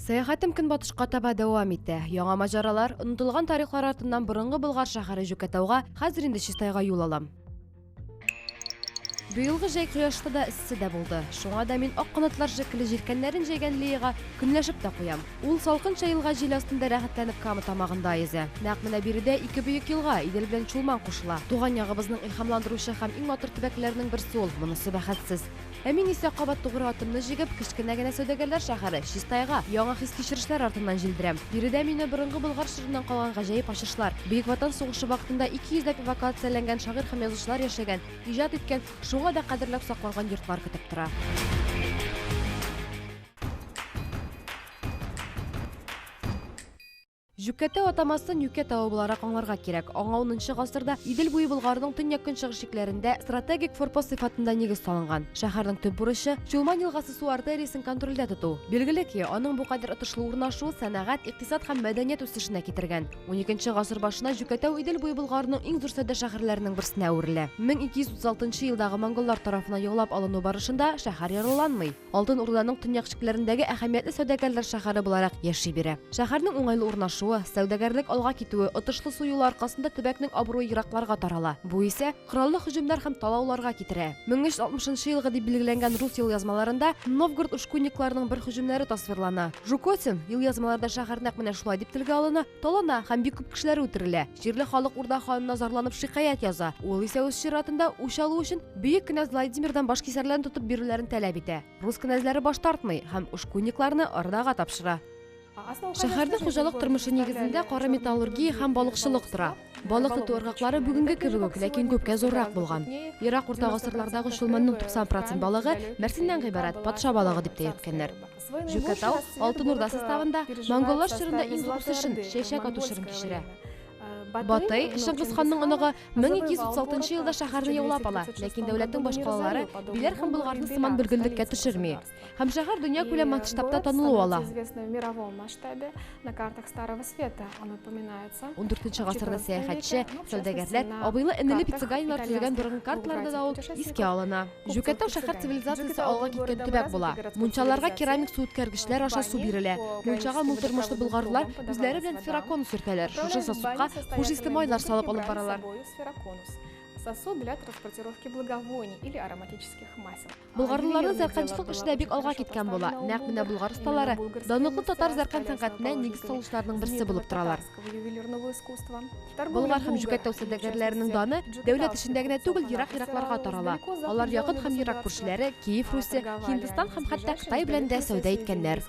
Саяхатым көнбатышка таба дәвам итә. Яңа маҗаралар, онытылган тарихлар артыннан борынгы Болгар шәһәре Жүкәтауга, хәзер инде Чистайга юл алам. Быелгы җәй кояшлы да, эссе дә булды. Шуңа да мин ак канатлар шикелле җилкәннәрен җәйгән Лиягә көнләшеп тә куям. Ул салкынча елга җил астында рәхәтләнеп Кама тамагында йөзә. Нәкъ менә биредә ике бөек елга Идел белән Чулман кушыла. Туган ягыбызның илһамландыручы һәм иң матур төбәкләренең берсе ул. Монысы бәхәтсез. Ә мин исә кабат тугры атымны җигеп, кечкенә генә сәүдәгәрләр шәһәре Чистайга яңа хис-кичерешләр артыннан җилдерәм. Биредә мине борынгы Болгар шырыннан калган гаҗәеп ачышлар, Бөек Ватан сугышы вакытында 200 дәп эвакуацияләнгән шагыйрь һәм язучылар яшәгән, иҗат иткән, шуңа да кадерләп сакланган йортлар көтеп тора. Жүкәтау атамасын Юкәтау буларак аңларга кирәк. Аңа 10нчы гасырда Идел буе Болгарның төньяк көнчыгыш шикләрендә стратегик форпост сыйфатында нигез салынган. Шәһәрнең төп бурычы Чулман елгасы су артериясын контрольдә тоту. Билгеле ки, аның бу кадәр отышлы урнашуы сәнәгать, икътисад һәм мәдәният үсешенә китергән. 12нчы гасыр башына Жүкәтау Идел буе Болгарның иң зур сәүдә шәһәрләренең берсенә әверелә. 1236 елдагы монголлар тарафыннан яулап алыну барышында шәһәр яраланмый. Алтын Урданың төньяк шикләрендәге әһәмиятле сәүдәгәрләр шәһәре буларак яши бирә. Шәһәрнең уңайлы урнашуы, сәүдәгәрлек алга китүе, отышлы су юлы аркасында төбәкнең абруе еракларга тарала. Бу исә кораллы һөҗүмнәр һәм талауларга китерә. 1360 елгы дип билгеләнгән рус елъязмаларында Новгород ушкунникларының бер һөҗүмнәре тасвирлана. Жукотин елъязмаларда шәһәр нәкъ менә шулай дип телгә алына, талана һәм бик күп кешеләр үтерелә. Җирле халык Урда ханына зарланып шикаят яза. Ул исә үз чиратында үч алу өчен бөек князь Владимирдан баш кисәрләрен тотып бирүләрен таләп итә. Рус князьләре баш тартмый һәм ушкунникларны Ордага тапшыра. Шәһәрдә хуҗалык тормышы нигезендә кара металлургия һәм балыкчылык тора. Балык тоту ыргыклары бүгенге кебек үк, ләкин күпкә зуррак булган. Ерак урта гасырлардагы Чулманның 90% балыгы Мәрсиннән гыйбарәт патша балыгы дип тә йөрткәннәр. Жүкәтау Алтын Урда составында монголлар чорында иң зур үсешен, чәчәк ату чорын кичерә. Батый Чыңгыз ханның оныгы 1236 елда шәһәрне яулап ала, ләкин дәүләтнең башкалалары Биләр һәм Болгарны сыман бергәлеккә төшерми. Һәм шәһәр дөнья күләм масштабта танылу ала. 14нчы гасырда сәяхәтче, сәүдәгәрләр, абыйлы энеле пиццаганилар төзегән борынгы карталарда да ул искә алына. Жүкәтау шәһәр цивилизациясе алга киткән төбәк була. Мунчаларга керамик су үткәргечләр аша су бирелә. Мунчага мул тормышлы болгарлар үзләре белән ферракон сөртәләр. Шушы сосудка хушисты майлар салып алып баралар. Сосуд для транспортировки благовоний или ароматических масел. Болгарлыларның зәркәнчелек эшендә бик алга киткән була. Нәкъ менә болгар осталары данлыклы татар зәркән сәнгатенә нигез салучыларның берсе булып торалар. Болгар һәм Жүкәтау сәүдәгәрләренең даны дәүләт эшендә генә түгел, ерак-еракларга тарала. Алар якын һәм ерак күршеләре Киев Русе, Һиндстан һәм хәтта Кытай белән дә сәүдә иткәннәр.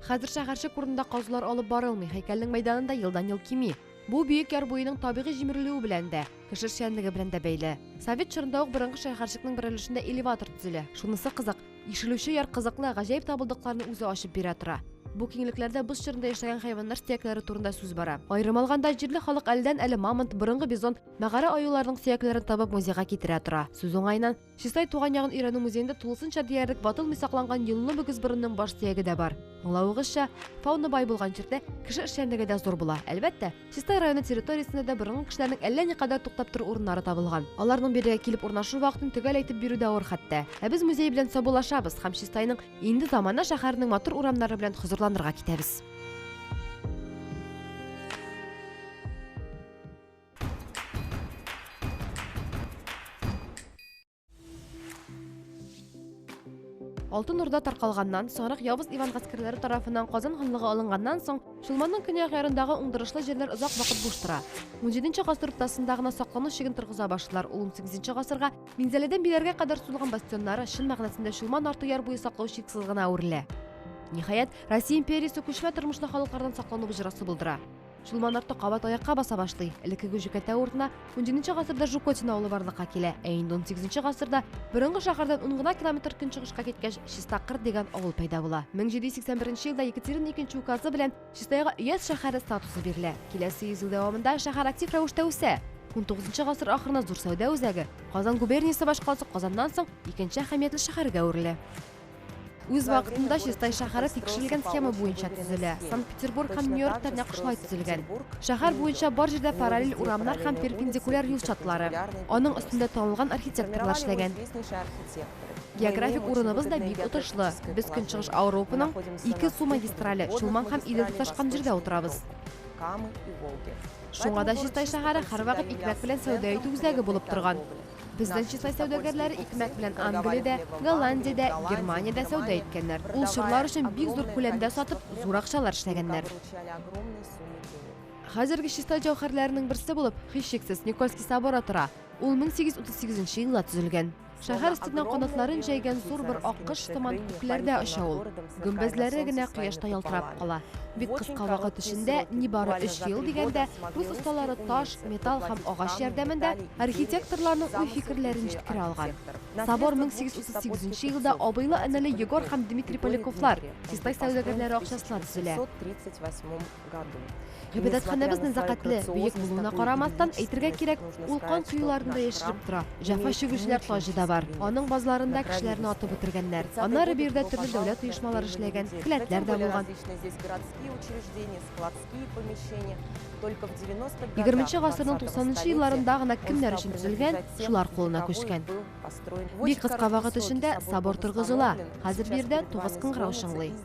Хәзер шәһәрчек урында казулар алып барылмый, һәйкәлнең мәйданында елдан-ел кими. Бу бөек яр буеның табигый җимерелүе белән дә, кеше эшчәнлеге белән дә бәйле. Совет чорында ук борынгы шәһәрчекнең бер өлешендә элеватор төзелә. Шунысы кызык, ишелүче яр кызыклы, гаҗәеп табылдыкларны үзе ачып бирә тора. Бу киңлекләрдә боз чорында яшәгән хайваннар сөякләре турында сүз бара. Аерым алганда җирле халык әлдән-әле мамонт, борынгы бизон, мәгарә аюларның сөякләрен табып музейга китерә тора. Сүз уңайнан Чистай туган ягын өйрәнү музеенда тулысынча диярлек батылмый сакланган йонлы мөгез борынның баш сөяге дә бар. Аңлавыгызча, фауна бай булган җирдә кеше эшчәнлеге дә зур була. Әлбәттә, Чистай районы территориясендә дә борынгы кешеләрнең әллә никадәр туктап тору урыннары табылган. Аларның бирегә килеп урнашу вакытын төгәл әйтеп бирү дә авыр хәтта. Ә без музей белән сабулашабыз һәм Чистайның инде замана шәһәренең матур урамнары белән хозурланырга китәбез. Алтын Урда таркалганнан, соңрак Ябыз Иван гаскәрләре тарафыннан Казан ханлыгы алынганнан соң, Чулманның көньяк ярындагы уңдырышлы җирләр озак вакыт буш тора. 17нче гасыр уртасында гына саклану чиген торгыза башлар. 18нче гасырга Минзәледән Биләргә кадәр сузылган бастионнары чын мәгънәсендә Чулман арты яр буе саклау чиксез гына әверелә. Ниһаять, Россия империясе күчмә тормышны халыклардан саклану боҗрасы булдыра. Чулман арты кабат аякка баса башлый. Элекке Жүкәтау уртына 17нче гасырда Жукотин авылы барлыкка килә. Ә инде 18нче гасырда борынгы шәһәрдән 10 гына километр көнчыгышка киткәч Чистакыр дигән авыл пайда була. 1781 елда Екатерина II указы белән Чистайга өяз шәһәре статусы бирелә. Киләсе 100 ел дәвамында шәһәр актив рәвештә үсә. 19нчы гасыр ахырына зур сәүдә үзәге, Казан губерниясе башкаласы Казаннан соң икенче әһәмиятле шәһәргә әверелә. Үз вакытында Чистай шәһәре тикшерелгән схема буенча төзелә. Санкт-Петербург һәм Нью-Йорктан нәкышлай төзелгән. Шәһәр буенча бар җирдә параллель урамнар һәм перпендикуляр юл чатлары. Аның өстендә танылган архитекторлар эшләгән. Географик урыныбыз да бик отышлы. Без Көнчыгыш Ауропаның 2 су магистрале Чулман һәм Идел тоташкан җирдә утырабыз. Шуңа да Чистай шәһәре һәрвакыт икмәк белән сәүдә итү үзәге булып торган. Безнең Чистай сәүдәгәрләре икмәк белән Англиядә, Голландиядә, Германиядә сәүдә иткәннәр. Ул чорлар өчен бик зур күләмдә сатып, зур акчалар эшләгәннәр. Хәзерге Чистай җәүһәрләренең берсе булып, һичшиксез Никольский соборы тора. Ул 1838 елда төзелгән. Шәһәр өстеннән канатларын җәйгән зур бер аккош сыман күкләрдә оча ул. Гөмбәзләре генә кояшта ялтырап кала. Бик кыска вакыт эчендә, нибары 3 ел дигәндә, рус осталары таш, металл һәм агач ярдәмендә архитекторларның уй-фикерләрен җиткерә алган. Собор 1838 елда абыйлы әнәле Егор һәм Дмитрий Поляковлар Чистай сәүдәгәрләре акчасына төзелә. Гыйбадәтханәбез нәзакәтле, бөек булуына карамастан, әйтергә кирәк, ул кан куюларында яшереп тора. Җәфа чигүчеләр таҗы да бар. Аның базларында кешеләрне атып үтергәннәр. Аннары биредә төрле дәүләт оешмалары эшләгән, келәтләр дә булган. 20 гасырның 90 елларында гына кемнәр өчен төзелгән, шулар кулына күчкән. Бик кыска вакыт эчендә собор торгызыла. Хәзер биредә 9 кыңгырау шыңлый.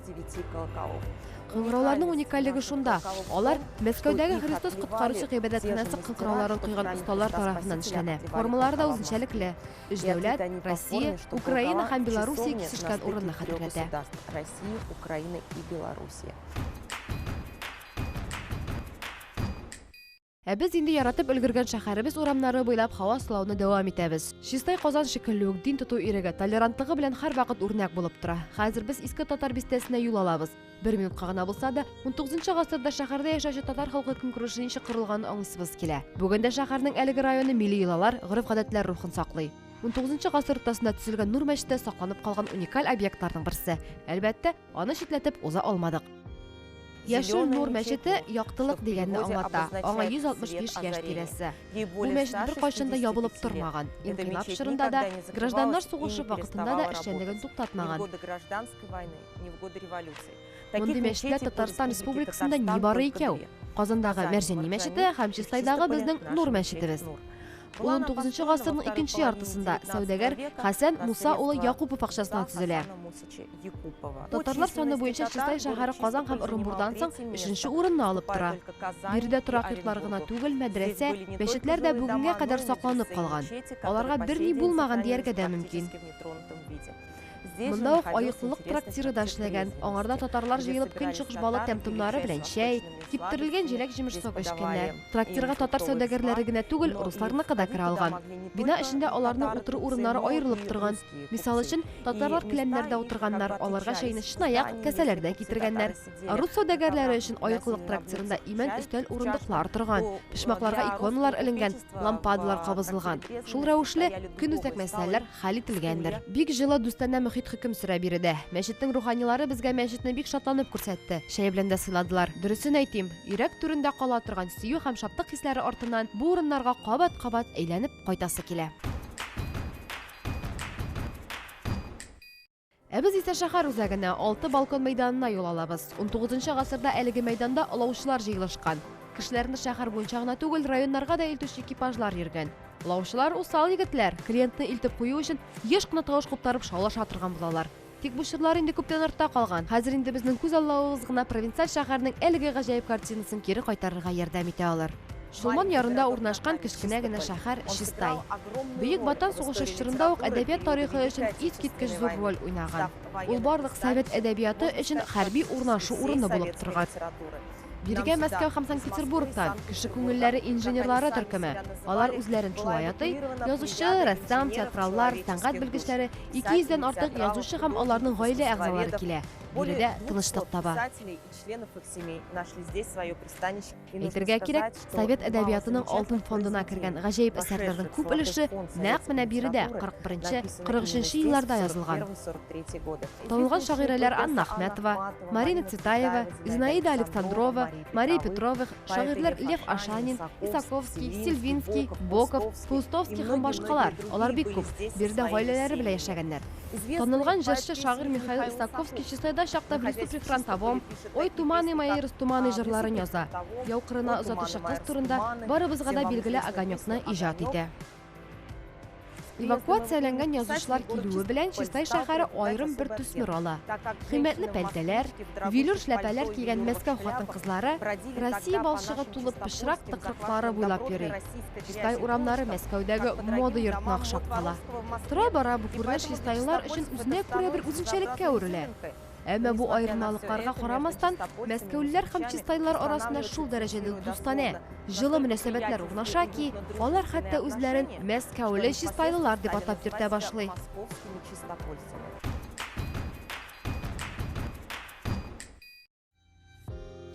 Кыңгырауларның уникальлыгы шунда. Алар Мәскәүдәге Христос коткаручы гыйбадәтханәсе кыңгырауларын куйган осталар тарафыннан эшләнә. Формалары да үзенчәлекле. Өч дәүләт, Россия, Украина һәм Белоруссия кисешкән урынны хәтерләтә. Без инде яратып өлгергән шәһәребез урамнары буйлап һава сылауны дәвам итәбез. Чистай Казан шикелле үк дин тоту ирегә толерантлыгы белән һәрвакыт үрнәк булып тора. Хәзер без иске татар бистәсенә юл алабыз. 1 минутка гына булса да, 19 гасырда шәһәрдә яшәүче татар халкы көнкүрешен ничек корылганын аңлыйсыбыз килә. Бүген дә шәһәрнең әлеге районы милли йолалар, гореф-гадәтләр рухын саклый. 19 гасыр уртасында төзелгән Нур мәчете сакланып калган уникаль объектларның берсе. Әлбәттә, аны читләтеп уза алмадык. Яшел Нур мәчете яктылык дигәнне аңлата. Аңа 165 яшь тирәсе. Бу мәчет беркайчан да ябылып тормаган. Инкыйлаб чорында да, гражданнар сугышы вакытында да эшчәнлеген туктатмаган. Мондый мәчетләр Татарстан Республикасында нибары икәү. Казандагы Мәрҗани мәчете һәм Чистайдагы безнең Нур мәчетебез. 19 гасырның икенче яртысында сәүдәгәр Хәсән Муса улы Якупов акчасына төзелә. Татарлар саны буенча Чистай шәһәре Казан һәм Орынбурдан соң 3нче урынны алып тора. Биредә торак йортлар гына түгел, мәдрәсә, мәчетләр дә бүгенгә кадәр сакланып калган. Аларга берни булмаган дияргә дә мөмкин. Монда ук аеклылык трактиры да эшләгән. Аңарда татарлар җыелып көнчыгыш балы тәмтемнары белән чәй, киптерелгән җиләк-җимеш сок эчкәннәр. Трактирга татар сәүдәгәрләре генә түгел, русларныкы да керә алган. Бина эчендә аларның утыру урыннары аерылып торган. Мисал өчен, татарлар келәмнәрдә утырганнар, аларга чәйне чынаяк кәсәләрдә китергәннәр. Рус сәүдәгәрләре өчен аеклылык трактирында имән өстәл урындыклар торган. Пишмакларга иконалар эленгән, лампадалар кабызылган. Шул рәвешле көнүзәк мәсьәләләр хәл ителгәндер. Бик җылы дустанә хөкем сүрә биредә. Мәчеттең руханилары безгә мәчетне бик шатланып күрсәтте. Шәй белән дә сыйладылар. Дөресен әйтим, йөрәк түрендә кала торган сөю һәм шатлык хисләре артыннан бу урыннарга кабат-кабат әйләнеп кайтасы килә. Без исә шәһәр үзәгенә 6 балкон мәйданына юл алабыз. 19 гасырда әлеге мәйданда олаучылар җыелышкан. Кешеләрне шәһәр буенча гына түгел, районнарга да илтүче экипажлар йөргән. Олаучылар усал егетләр, клиентны илтеп кую өчен еш кына тавыш куптарып шаулаша торган булалар. Тик бу чорлар инде күптән артта калган. Хәзер инде безнең күз аллавыбыз гына провинциаль шәһәрнең әлеге гаҗәеп картинасын кире кайтарырга ярдәм итә алыр. Шулман ярында урнашкан кечкенә генә шәһәр Чистай. Бөек Ватан сугышы чорында ук әдәбият тарихы өчен искиткеч зур роль уйнаган. Ул барлык совет әдәбияты өчен хәрби урнашу урыны булып торган. Бирегә Мәскәү һәм Санкт-Петербургтан кеше күңелләре инженерлары төркеме. Алар үзләрен шулай атый, язучы, рәссам, театраллар, сәнгать белгечләре, 200дән артык язучы һәм аларның гаилә әгъзалары килә. Биредә тынычлык таба. Әйтергә кирәк, совет әдәбиятының алтын фондына кергән гаҗәеп әсәрләрнең күп өлеше нәкъ менә биредә 41-43 елларда язылган. Танылган шагыйрәләр Анна Ахмәтова, Марина Цветаева, Зинаида Александрова, Мария Петрова, шагыйрьләр Лев Ашанин, Исаковский, Сильвинский, Боков, Пустовский һәм башкалар. Алар бик күп. Биредә гаиләләре белән яшәгәннәр. Танылган җырчы шагыйрь Михаил Исаковский Чистайда шакта в лесу при фронтовом, ой туманы мои растуманы җырларын яза. Яу кырына озатучы кыз турында барыбызга да билгеле огонёкны иҗат итә. Эвакуацияланган язучылар килүе белән Чистай шәһәре айрым бер төсмер ала. Кыйммәтле пәлтәләр, велюр эшләпәләр кигән Мәскәү хатын-кызлары Россия балчыгы тулып пычрак тыкрыклары буйлап йөри. Чистай урамнары Мәскәүдәге мода йортына охшап кала. Тора-бара бу күренеш чистайлар өчен үзенә күрә бер үзенчәлеккә үрелә. Әмма бу аерымалыкларга карамастан, мәскәүлеләр һәм чистайлар арасында шул дәрәҗәдә дустана, җылы мөнәсәбәтләр урнаша ки, алар хәтта үзләрен мәскәүле чистайлылар дип атап йөртә башлый.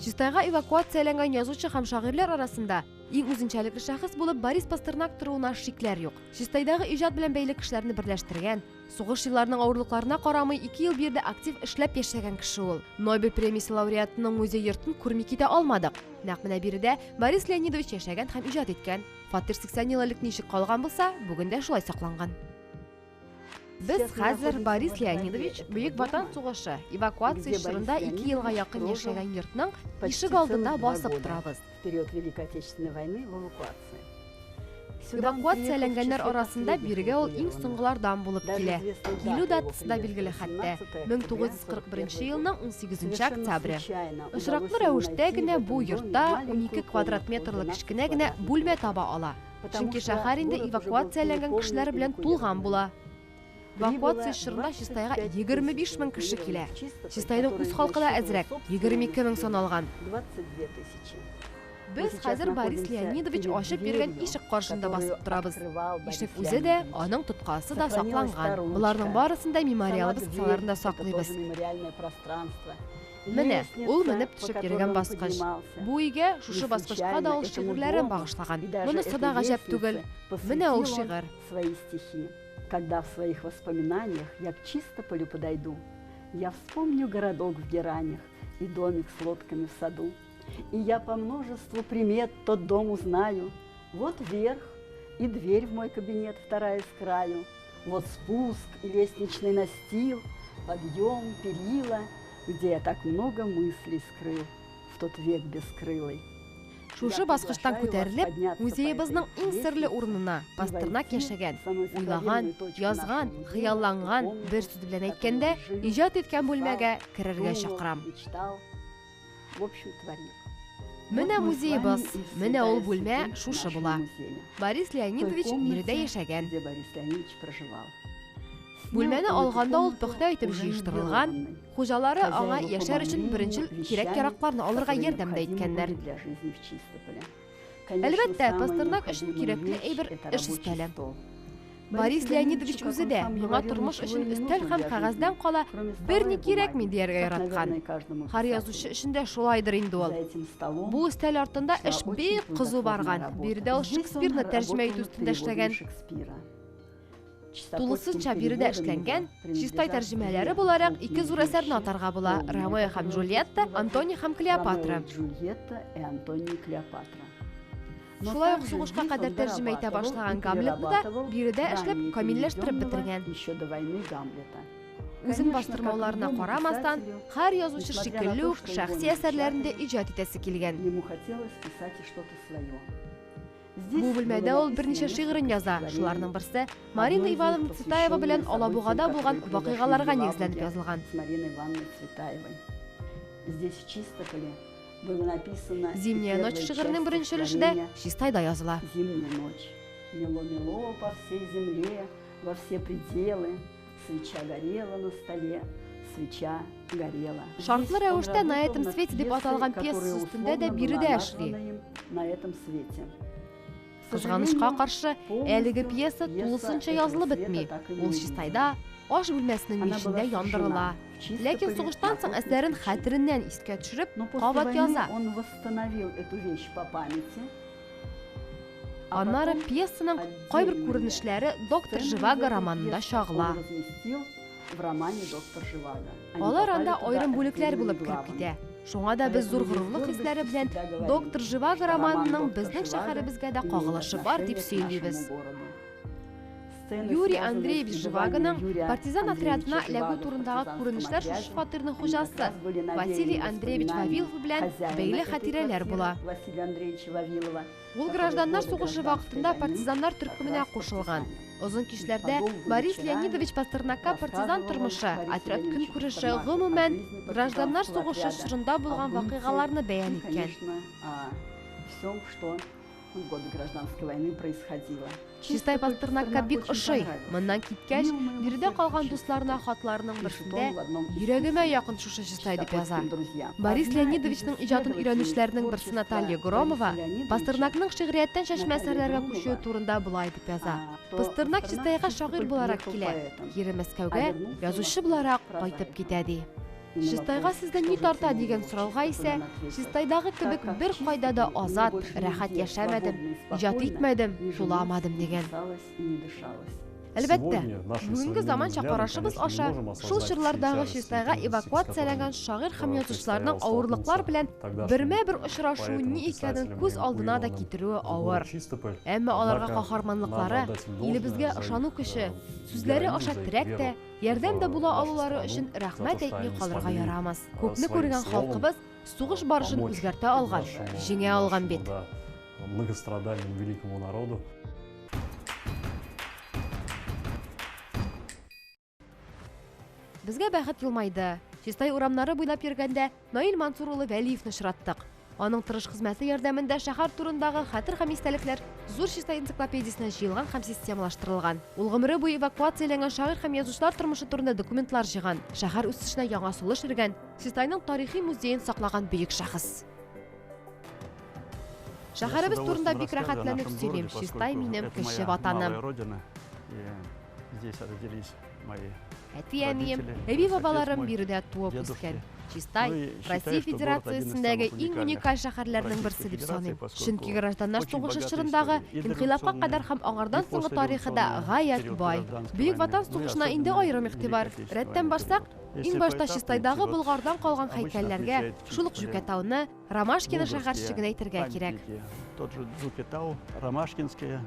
Чистайга эвакуацияланган язучы һәм шагыйрьләр арасында иң үзенчәлекле шәхес булып Борис Пастернак торуына шикләр юк. Чистайдагы иҗат белән бәйле кешеләрне берләштергән, сугыш елларының авырлыкларына карамый 2 ел бирдә актив эшләп яшәгән кеше ул. Нобель премиясе лауреатының музей йортын күрми китә алмадык. Нәкъ менә биредә Борис Леонидович яшәгән һәм иҗат иткән. Фатир 80 ел элек ничек калган булса, бүген дә шулай сакланган. Без хәзер Борис Леонидович Бөек Ватан сугышы эвакуация чорында 2 елга якын яшәгән йортның ишек алдында басып торабыз. Период Великой Отечественной войны в эвакуации. Эвакуацияләнгәннәр арасында бирегә ул иң соңгылардан булып килә. Килү датасы да билгеле хәтта 1941 елның 18 октябре. Очраклы рәвештә генә бу йортта 12 квадрат метрлык кечкенә генә бүлмә таба ала. Чөнки шәһәр инде эвакуацияләнгән кешеләр белән тулган була. Эвакуация чорында Чистайга 25 000 кеше килә. Чистайның үз халкы да әзрәк, 22 000 саналган. Без хәзер Борис Леонидович ачып биргән ишек каршында басып торабыз. Ишек үзе дә, аның тоткасы да сакланган. Буларның барысын да мемориал базаларында саклыйбыз. Менә, ул менеп төшеп йөргән баскыч. Бу өйгә шушы баскычка да ул шигырьләрен багышлаган. Монысы да гаҗәп түгел. Менә ул шигырь. Когда в своих воспоминаниях я к Чистополю подойду, я вспомню городок в геранях и домик с лодками в саду. И я по множеству примет тот дом узнаю. Вот верх и дверь в мой кабинет вторая с краю. Вот спуск и лестничный настил, подъем, перила, где я так много мыслей скрыл в тот век бескрылый. Шушы баскычтан күтәрелеп, музейыбызның иң серле урынына Пастернак яшәгән, уйлаган, язган, хыялланган, бер сүз белән әйткәндә, иҗат иткән бүлмәгә керергә чакырам. Менә музейыбыз, менә ул бүлмә шушы була. Борис Леонидович биредә яшәгән. Бүлмәне алганда ул пөхтә итеп җыештырылган, хуҗалары аңа яшәр өчен беренчел кирәк-яракларны алырга ярдәмдә иткәннәр. Әлбәттә, Пастернак өчен кирәкле әйбер эш өстәле. Борис Леонидович үзе дә миңа тормыш өчен өстәл һәм кәгазьдән кала берни кирәкми дияргә яраткан. Һәр язучы өчен дә шулайдыр инде ул. Бу өстәл артында эш бик кызу барган. Биредә ул Шекспирны тәрҗемә итү өстендә эшләгән. Тулысынча биредә эшләнгән, Чистай тәрҗемәләре буларак 2 зур әсәрне атарга була: Ромео һәм Джульетта, Антоний һәм Клеопатра. Шулай ук сугышка кадәр тәрҗемә итә башлаган Гамлетны да биредә эшләп камилләштереп бетергән. Үзен бастырмауларына карамастан, һәр язучы шикелле үк шәхси әсәрләрендә иҗат итәсе килгән. Бу бүлмәдә ул берничә шигырен яза. Шуларның берсе Марина Ивановна Цветаева белән Алабугада булган вакыйгаларга нигезләнеп язылган. Зимняя ночь шигыренең беренче өлешендә Чистайда языла. Мело-мело по всей земле, во все пределы, свеча горела на столе, свеча горела. Шартлы рәвештә на этом свете дип аталган пьеса өстендә дә биредә эшли. На этом свете. Кызганычка каршы, әлеге пьеса тулысынча язылып бетми. Ул Чистайда аш бүлмәсенең мичендә яндырыла. Ләкин сугыштан соң әсәрен хәтереннән искә төшереп, кабат яза. Аннары пьесаның кайбер күренешләре доктор Живаго романында чагыла. Алар анда аерым бүлекләр булып кирип китә. Шуңа да без зур горурлык хисләре белән доктор Живаго романының безнең шәһәребезгә дә кагылышы бар дип сөйлибез. Юрий Андреевич Живагоның партизан отрядына эләгү турындагы күренешләр шушы фатирның хуҗасы Василий Андреевич Вавилов белән бәйле хатирәләр була. Ул гражданнар сугышы вакытында партизаннар төркеменә кушылган. Озын кишләрдә Борис Леонидович Пастернакка партизан тормышы, отряд көн күреше, гомумән гражданнар сугышы чорында булган вакыйгаларны бәян иткән. Всем, что в годы гражданской войны происходило. Чистай Пастернакка бик ошый. Моннан киткәч, биредә калган дусларына хатларының берсендә йөрәгемә якын шушы Чистай дип яза. Борис Леонидовичның иҗатын өйрәнүчләренең берсе Наталья Громова Пастернакның шигърияттән чәчмә әсәрләргә күчүе турында булай дип яза. Пастернак Чистайга шагыйрь буларак килә, кире Мәскәүгә язучы буларак кайтып китә ди. Чистайга сездән ни тарта дигән сорауга исә, Чистайдагы кебек бер кайда да азат, рәхәт яшәмәдем, иҗат итмәдем, туламадым дигән. Әлбәттә, бүгенге заманча карашыбыз аша шул чорлардагы Чистайга эвакуацияләнгән шагыйрь һәм язучыларның авырлыклар белән бермә-бер очрашуы ни икәнен күз алдына да китерүе авыр. Әмма аларга каһарманлыклары, илебезгә ышану көче, сүзләре аша терәк тә, ярдәм дә була алулары өчен рәхмәт әйтми калырга ярамас. Күпне күргән халкыбыз сугыш барышын үзгәртә алган, җиңә алган бит. Многострадальному великому народу. Безгә бәхет елмайды. Чистай урамнары буйлап йөргәндә Наил Мансур улы Вәлиевне очраттык. Аның тырыш хезмәте ярдәмендә шәһәр турындагы хәтер һәм истәлекләр зур Чистай энциклопедиясенә җыелган һәм системалаштырылган. Ул гомере буе эвакуацияләнгән шагыйрь һәм язучылар тормышы турында документлар җыйган, шәһәр үсешенә яңа сулыш биргән, Чистайның тарихи музеен саклаган бөек шәхес. Шәһәребез турында бик рәхәтләнеп сөйлим. Чистай минем кеше ватаным. Әти-әнием, әби-бабаларым биредә туып үскән. Чистай Россия Федерациясендәге иң уникаль шәһәрләрнең берсе дип саныйм. Чөнки гражданнар сугышы чорындагы инкыйлабка кадәр һәм аңардан соңгы тарихы да гаять бай. Бөек Ватан сугышына инде аерым игътибар. Рәттән башсак, иң башта Чистайдагы Болгардан калган һәйкәлләргә, шул ук Жукетауны, Ромашкино шәһәрчеген әйтергә кирәк. Тот же Жукетау, Ромашкинское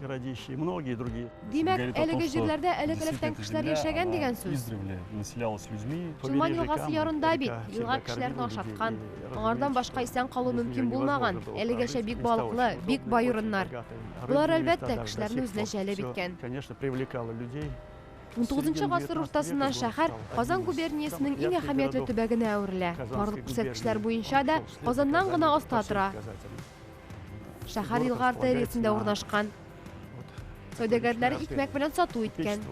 городище и многие другие. Димәк, әлеге җирләрдә элек-электән кешеләр яшәгән дигән сүз. Издревле населялось людьми. Чулман елгасы ярында бит, елга кешеләрне ашаткан. Аңардан башка исән калу мөмкин булмаган. Әлегәчә бик балыклы, бик бай урыннар. Булар әлбәттә кешеләрне үзенә җәлеп иткән. Конечно, привлекало людей. 19 гасыр уртасыннан шәһәр Казан губерниясенең иң әһәмиятле төбәгенә әверелә. Барлык күрсәткечләр буенча да Казаннан гына аста тора. Шәһәр елга артериясендә урнашкан. Сәүдәгәрләре икмәк белән сату иткән.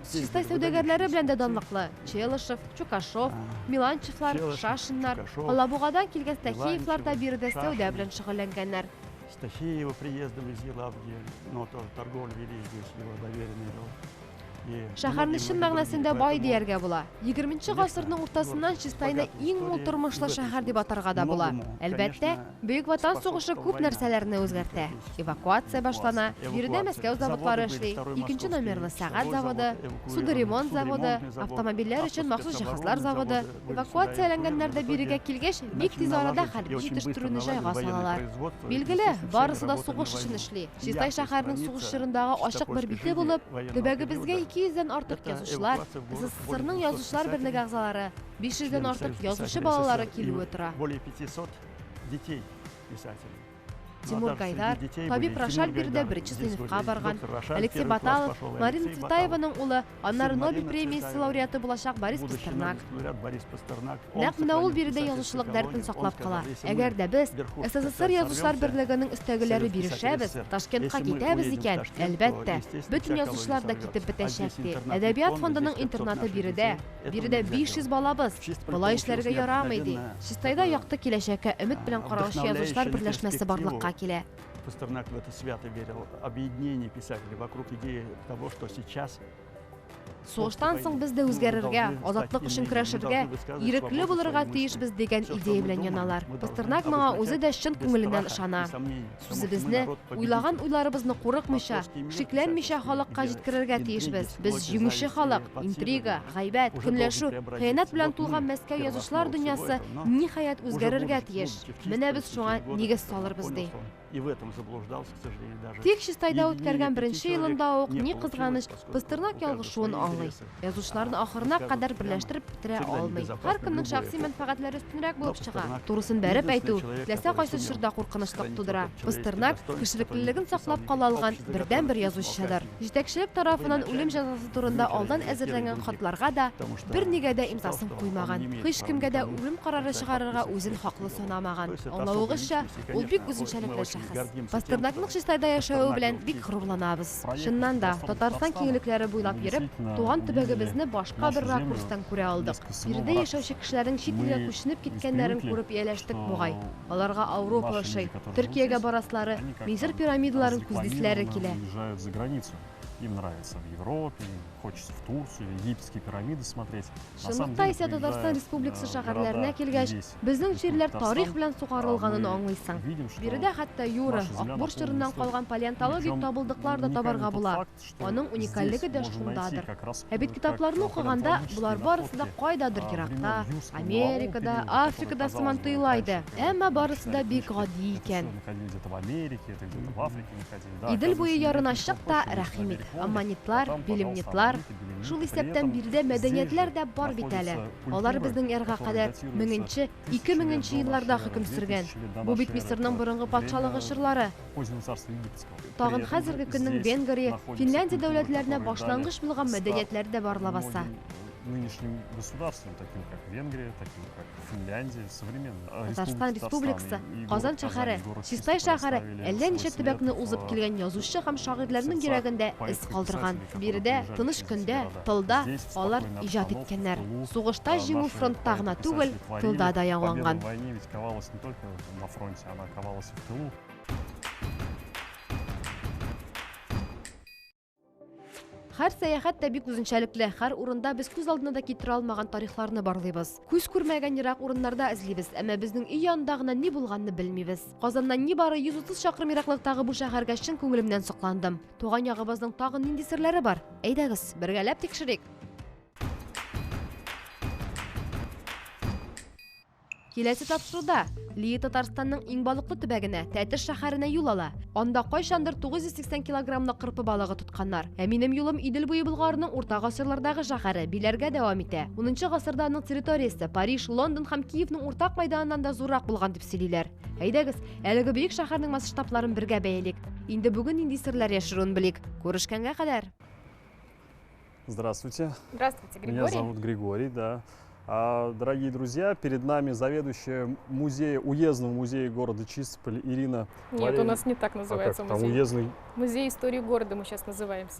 Чистай сәүдәгәрләре белән дә данлыклы. Челышев, Чукашов, Миланчевлар, Шашиннар, Алабугадан килгән Стахеевлар да биредә сәүдә белән шөгыльләнгәннәр. Стахеева приездом из Елабуги, но торговлю вели здесь, его доверенный был. Шәһәрне чын мәгънәсендә бай дияргә була. 20нче гасырның уртасыннан Чистайны иң мул тормышлы шәһәр дип атарга да була. Әлбәттә, Бөек Ватан сугышы күп нәрсәләрне үзгәртә. Эвакуация башлана, биредә Мәскәү заводлары эшли, 2нче номерлы сәгать заводы, судоремонт заводы, автомобильләр өчен махсус җиһазлар заводы. Эвакуацияләнгәннәр дә бирегә килгәч, бик тиз арада хәрби җитештерүне җайга салалар. Билгеле, барысы да сугыш өчен эшли. Чистай шәһәрнең сугыш чорындагы ачык бер бите булып, төбәгебезгә 200-дән артык язучылар, СССРның язучылар берлеге әгъзалары, 500-дән артык язучы балалары килүе тора. Более 500 детей писателей. Тимур Гайдар, Табиб Рашаль биредә беренче сыйныфка барган. Алексей Баталов, Марина Цветаеваның улы, аннары Нобель премиясе лауреаты булачак Борис Пастернак. Нәкъ менә ул биредә язучылык дәртен саклап кала. Әгәр дә без СССР язучылар берлегенең өстәгеләре бирешәбез, Ташкентка китәбез икән, әлбәттә, бөтен язучылар да китеп бетәчәк ди. Әдәбият фондының интернаты биредә. Биредә 500 балабыз. Болай эшләргә ярамый ди. Чистайда якты киләчәккә өмет белән караучы язучылар берләшмәсе барлыкка килә. Пастернак в это свято верил. Объединение писателей вокруг идеи того, что сейчас Сугыштан соң без дә үзгәрергә, азатлык өчен көрәшергә, ирекле булырга тиешбез дигән идея белән яналар. Пастернак моңа үзе дә чын күңеленнән ышана. Сүзебезне, уйлаган уйларыбызны курыкмыйча, шикләнмичә халыкка җиткерергә тиешбез. Без җиңүче халык, интрига, гайбәт, көнләшү, хыянат белән тулган Мәскәү язучылар дөньясы ниһаять үзгәрергә тиеш. Менә без шуңа нигез салырбыз ди. и в этом заблуждался, к сожалению, даже. Тик Чистайда Ни- ни үткәргән пяти беренче человек елында ук не ни получилось, кызганыч поскольку Пастернак у каждого ялгышуын свои аңлый. интересы. Язучыларны Да, ахырына каждый кадәр прям берләштереп бетерә всегда алмый. небезопасно Һәркемнең в шәхси любой мәнфәгатьләре өстенрәк Но булып чыга. Пастернак Турысын бәреп единственный әйтү, человек, теләсә который кайсы сумел чорда куркынычлык сохранить тудыра. вот это человеческое Пастернак достоинство, кешелеклелеген которое саклап написал кала алган общество, бердән бер которое язучыдыр. написал Җитәкчелек тарафыннан Вы үлем начальник, җәзасы турында вы алдан начальник, әзерләнгән первый хатларга да Потому что бер нигә дә считал, имзасын что он куймаган. не имеет Һич права кемгә дә никому үлем карары навязать чыгарырга факты үзен себе. хаклы санамаган. То есть это Аңлавыгызча, особо ул бик личность, и, үзенчәлекле конечно, мы очень шәхес. гордимся Пастернакның тем, что Чистайда яшәве белән Пастернак бик был горурланабыз. Проект Чыннан да, Татарстан Татарстан киңлекләре буйлап Мы йөреп, действительно туган увидели төбәгебезне башка нашу бер землю ракурстан күрә алдык. несколько с иного Биредә ракурса. яшәүче кешеләрнең чит илгә Мы күченеп ведь киткәннәрен привыкли, күреп ияләштек что бугай. Аларга Ауропа наши ошый, люди, которые Төркиягә живут здесь, барасылары, они как Мизер там пирамидаларын күздисләре разрекламированно килә. уезжают за границу. Им нравится в Европе, им хочется в Турцию, египетские пирамиды смотреть. На самом Шунлыкта деле исә Татарстан приезжают, Республикасы города шәһәрләренә килгәч, здесь, безнең в җирләр Татарстан, тарих белән сугарылганын мы аңлыйсың. видим, что Биредә хәтта Юра, наши земля Акбур чорыннан наполнена калган палеонтологик Причем табылдыклар да уникальный табарга тот була. факт, что Аның здесь уникальлеге дә можно шундадыр. найти как раз, Ә бит как китапларны укыганда палеонтологические булар барысы да находки, кайдадыр времен еракта, юрского Америкада, периода, который, Африкада казалось сыман бы, тоела иде. раньше, когда Әмма барысы да читали бик книжки, гади это икән. всё находили где-то в Америке, это где-то в Африке находили. Да, Идел буе оказывается, ярына никаких чык та вопросов рәхим ит. не было. Амманитлар, А там, билимнитлар. пожалуйста, аммонит, Шул билимнит. При исәптән этом биредә здесь мәдәниятләр же дә бар бит әле. находятся Алар культуры, безнең эрга которые кадәр датируются 1000-нче, 1000 2000-нче лет до елларда нашей хөкем эры, сөргән. 2000 лет до Бу бит нашей эры. Мисырның Это борынгы патшалыгы время чорлары. позднего царства египетского. Тагын При этом хәзерге көннең здесь Венгрия, находятся Финляндия культуры, дәүләтләренә которые башлангыч дали булган старт мәдәниятләр дә бар лабаса. многим нынешним государствам, таким как Венгрия, таким как Финляндия, современная Татарстан Республикасы, и город Казан Казань, шәһәре, город Чистай Чиста шәһәре поставили әллә свой ничә след төбәкне в узып килгән язучы һәм шагыйрьләрнең сердцах йөрәгендә поэтов эз и калдырган. писателей, Биредә которые тыныч приезжали көндә, в эти тылда города. Здесь, алар спокойной иҗат обстановке, иткәннәр. в тылу, Сугышта җиңү наши фронтта гына поэты, түгел, писатели творили. тылда да Победа яуланган. в войне ведь ковалась не только на фронте, она ковалась и в тылу. Һәр сәяхәт тә бик үзенчәлекле. Һәр урында без күз алдына да китерә алмаган тарихларны барлыйбыз. Күз күрмәгән ерак урыннарда эзлибез, әмма безнең өй янында гына ни булганны белмибез. Казаннан ни бары 130 чакрым ераклыктагы бу шәһәргә чын күңелемнән сокландым. Туган ягыбызның тагын нинди серләре бар? Әйдәгез, бергәләп тикшерик. Киләсе тапшыруда Лия Татарстанның иң балыклы төбәгенә, Тәтеш шәһәренә юл ала. Анда кайчандыр 980 килограммлык кырпы балыгы тотканнар. Ә минем юлым Идел буе Болгарының урта гасырлардагы шәһәре Биләргә дәвам итә. 10нчы гасырда аның территориясе Париж, Лондон һәм Киевның уртак мәйданыннан да зуррак булган дип сөйлиләр. Әйдәгез, әлеге бөек шәһәрнең масштабларын бергә бәялик. Инде бүген нинди серләр яшерүен белик. Күрешкәнгә кадәр. Здравствуйте. Здравствуйте, Меня Григорий. зовут Григорий, да. Дорогие друзья, перед нами заведующая уездного музея города Чистополь Ирина. Нет, Валерьевна. у нас не так А называется как там музей. уездный? Музей истории города мы сейчас называемся.